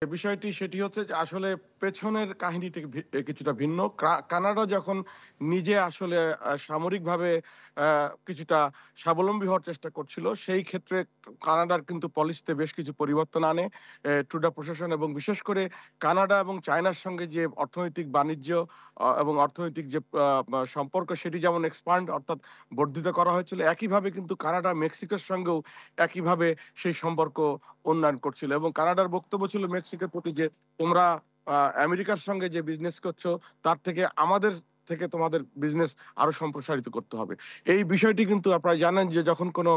বিষয়টি সেটি হচ্ছে যে আসলে পেছনের কাহিনীটি কিছুটা ভিন্ন। কানাডা যখন নিজে আসলে সামরিকভাবে কিছুটা স্বাবলম্বী হওয়ার চেষ্টা করছিল, সেই ক্ষেত্রে কানাডার কিন্তু পলিসিতে বেশ কিছু পরিবর্তন আনে ট্রুডো প্রশাসন, এবং বিশেষ করে কানাডা এবং চায়নার সঙ্গে যে অর্থনৈতিক বাণিজ্য এবং অর্থনৈতিক যে সম্পর্ক, সেটি যেমন এক্সপান্ড অর্থাৎ বর্ধিত করা হয়েছিল, একইভাবে কিন্তু কানাডা মেক্সিকোর সঙ্গেও একইভাবে সেই সম্পর্ক উন্নয়ন করছিল। এবং কানাডার বক্তব্য ছিল মেক্সিকোর প্রতি যে, তোমরা আমেরিকার সঙ্গে যে বিজনেস করছো, তার থেকে আমাদের থেকে তোমাদের বিজনেস আরো সম্প্রসারিত করতে হবে। এই বিষয়টি কিন্তু আপনারা জানেন যে যখন কোনো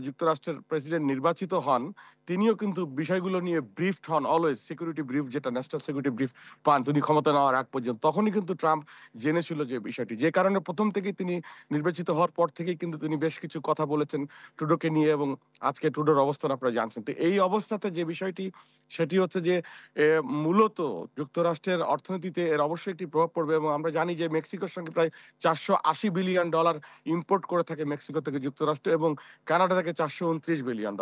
যুক্তরাষ্ট্রের প্রেসিডেন্ট নির্বাচিত হন, তিনিও কিন্তু বিষয়গুলো নিয়ে ব্রিফড হন অলওয়েজ। সিকিউরিটি ব্রিফ, যেটা ন্যাশনাল সিকিউরিটি ব্রিফ পান তিনি ক্ষমতা নেওয়ার আগ পর্যন্ত, তখনই কিন্তু ট্রাম্প জেনেছিল যে বিষয়টি, যে কারণে প্রথম থেকেই তিনি নির্বাচিত হওয়ার পর থেকেই কিন্তু তিনি বেশ কিছু কথা বলেছেন ট্রুডোকে নিয়ে, এবং আজকে ট্রুডোর অবস্থান আপনারা জানছেন। তো এই অবস্থাতে যে বিষয়টি, সেটি হচ্ছে যে মূলত যুক্তরাষ্ট্রের অর্থনীতিতে এর অবশ্যই একটি প্রভাব পড়বে। এবং আমরা জানি যে মেক্সিকোর সঙ্গে প্রায় $480 বিলিয়ন ইম্পোর্ট করে থাকে মেক্সিকো থেকে যুক্তরাষ্ট্র, এবং কানাডা থেকে $429 বিলিয়ন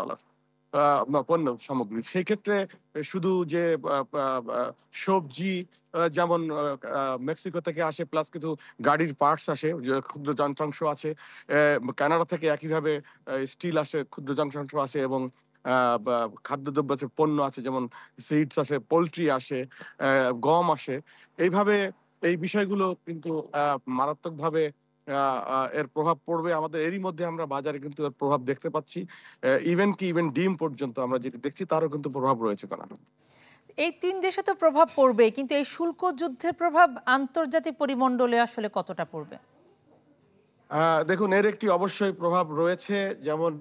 পণ্য সামগ্রী। সেই ক্ষেত্রে শুধু যে সবজি যেমন মেক্সিকো থেকে আসে, প্লাস কিছু গাড়ির পার্টস আসে, যে ক্ষুদ্র যন্ত্রাংশ আছে, কানাডা থেকে একইভাবে স্টিল আসে, ক্ষুদ্র যন্ত্রাংশ আসে, এবং খাদ্যদ্রব্য আছে, পণ্য আছে, যেমন সিডস আসে, পোলট্রি আসে, গম আসে। এইভাবে এই বিষয়গুলো কিন্তু মারাত্মকভাবে এর প্রভাব পড়বে আমাদের। এরই মধ্যে আমরা বাজারে কিন্তু এর প্রভাব দেখতে পাচ্ছি। ইভেন ডিম পর্যন্ত আমরা যেটি দেখছি, তারও কিন্তু প্রভাব রয়েছে কানাডা। এই ৩ দেশে তো প্রভাব পড়বে, কিন্তু এই শুল্ক যুদ্ধের প্রভাব আন্তর্জাতিক পরিমণ্ডলে আসলে কতটা পড়বে? দেখুন, এর একটি অবশ্যই প্রভাব রয়েছে। যেমন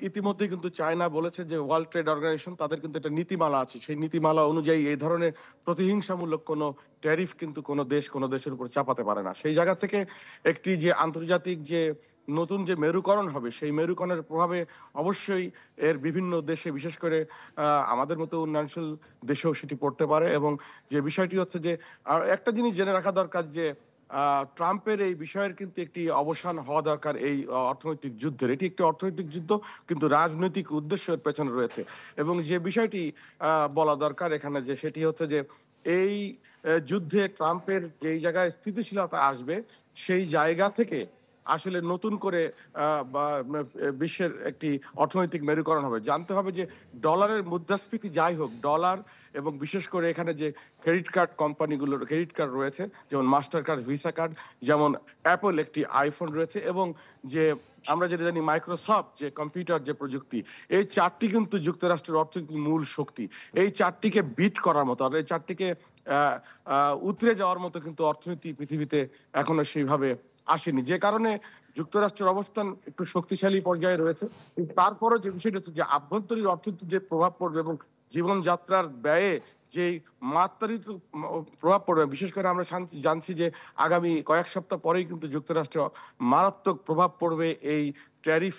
ইতিমধ্যে কিন্তু চায়না বলেছে যে ওয়ার্ল্ড ট্রেড অর্গানাইজেশন, তাদের কিন্তু একটা নীতিমালা আছে। সেই নীতিমালা অনুযায়ী এই ধরনের প্রতিহিংসামূলক কোনো ট্যারিফ কিন্তু কোনো দেশ কোনো দেশের উপর চাপাতে পারে না। সেই জায়গা থেকে একটি যে আন্তর্জাতিক যে নতুন যে মেরুকরণ হবে, সেই মেরুকরণের প্রভাবে অবশ্যই এর বিভিন্ন দেশে, বিশেষ করে আমাদের মতো উন্নয়নশীল দেশেও সেটি পড়তে পারে। এবং যে বিষয়টি হচ্ছে যে, একটা জিনিস জেনে রাখা দরকার যে ট্রাম্পের এই বিষয়ের কিন্তু একটি অবসান হওয়া দরকার, এই অর্থনৈতিক যুদ্ধের। এটি একটি অর্থনৈতিক যুদ্ধ, কিন্তু রাজনৈতিক উদ্দেশ্য এর পেছনে রয়েছে। এবং যে বিষয়টি বলা দরকার এখানে, যে সেটি হচ্ছে যে এই যুদ্ধে ট্রাম্পের যেই জায়গায় স্থিতিশীলতা আসবে, সেই জায়গা থেকে আসলে নতুন করে বিশ্বের একটি অর্থনৈতিক মেরুকরণ হবে। জানতে হবে যে ডলারের মুদ্রাস্ফীতি যাই হোক, ডলার এবং বিশেষ করে এখানে যে ক্রেডিট কার্ড কোম্পানিগুলোর ক্রেডিট কার্ড রয়েছে, যেমন মাস্টার কার্ড, ভিসা কার্ড, যেমন অ্যাপল একটি আইফোন রয়েছে, এবং যে আমরা যেটা জানি মাইক্রোসফট যে কম্পিউটার যে প্রযুক্তি, এই চারটি কিন্তু যুক্তরাষ্ট্রের অর্থনীতির মূল শক্তি। এই চারটিকে বিট করার মতো, আর এই চারটিকে উতরে যাওয়ার মতো কিন্তু অর্থনীতি পৃথিবীতে এখনো সেইভাবে আসেনি, যে কারণে যুক্তরাষ্ট্রের অবস্থান একটু শক্তিশালী পর্যায়ে রয়েছে। কিন্তু তারপরও যে বিষয়টা হচ্ছে যে আভ্যন্তরীণ অর্থনীতি যে প্রভাব পড়বে, এবং জীবনযাত্রার ব্যয়ে যে মাত্রাতিরিক্ত প্রভাব পড়বে, বিশেষ করে আমরা জানছি যে আগামী কয়েক সপ্তাহ পরেই কিন্তু যুক্তরাষ্ট্রে মারাত্মক প্রভাব পড়বে এই ট্যারিফ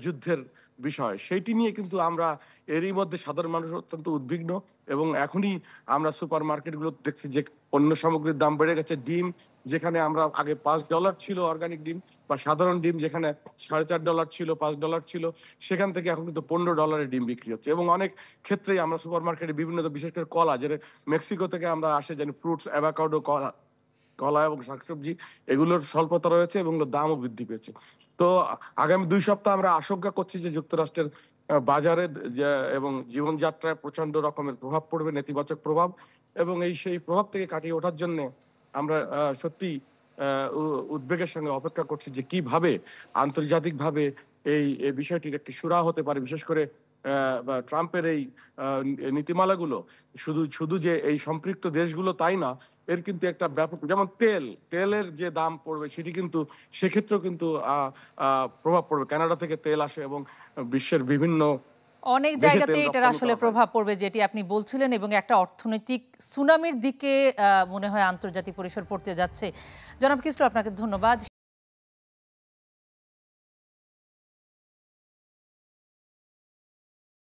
যুদ্ধের বিষয়। সেইটি নিয়ে কিন্তু আমরা এরই মধ্যে সাধারণ মানুষ অত্যন্ত উদ্বিগ্ন। এবং এখনই আমরা সুপার মার্কেটগুলো দেখছি যে পণ্য সামগ্রীর দাম বেড়ে গেছে। ডিম, যেখানে আমরা আগে $5 ছিল অর্গানিক ডিম, বা সাধারণ ডিম যেখানে $4.5 ছিল, $5 ছিল, সেখান থেকে এখন কিন্তু $15 ডিম বিক্রি হচ্ছে। এবং অনেক ক্ষেত্রেই আমরা সুপার মার্কেটে বিভিন্ন, বিশেষ করে কলা, যেটা মেক্সিকো থেকে আমরা আসে জানি, ফ্রুটস, অ্যাভোকাডো, কলা, কলা এবং শাকসবজি, এগুলোর স্বল্পতা রয়েছে এবং এগুলোর দামও বৃদ্ধি পেয়েছে। তো আগামী 2 সপ্তাহ আমরা আশঙ্কা করছি যে যুক্তরাষ্ট্রের বাজারে এবং জীবনযাত্রায় প্রচন্ড রকমের প্রভাব পড়বে, নেতিবাচক প্রভাব। এবং সেই প্রভাব থেকে কাটিয়ে ওঠার জন্য আমরা সত্যি উদ্বেগের সঙ্গে অপেক্ষা করছি যে কিভাবে আন্তর্জাতিকভাবে এই বিষয়টির একটি সুরাহা হতে পারে। বিশেষ করে বা ট্রাম্পের এই নীতিমালাগুলো শুধু শুধু যে এই সম্পৃক্ত দেশগুলো তাই না, এর কিন্তু একটা ব্যাপক, যেমন তেলের যে দাম পড়বে, সেটি কিন্তু সেক্ষেত্রেও কিন্তু প্রভাব পড়বে। কানাডা থেকে তেল আসে, এবং বিশ্বের বিভিন্ন অনেক দেশে জায়গাতে তেল এটার রপ্তানি আসলে করা হয়। প্রভাব পড়বে, যেটি আপনি বলছিলেন, এবং একটা অর্থনৈতিক সুনামির দিকে মনে হয় আন্তর্জাতিক পরিসর পড়তে যাচ্ছে। জনাব কিসরু, আপনাকে ধন্যবাদ।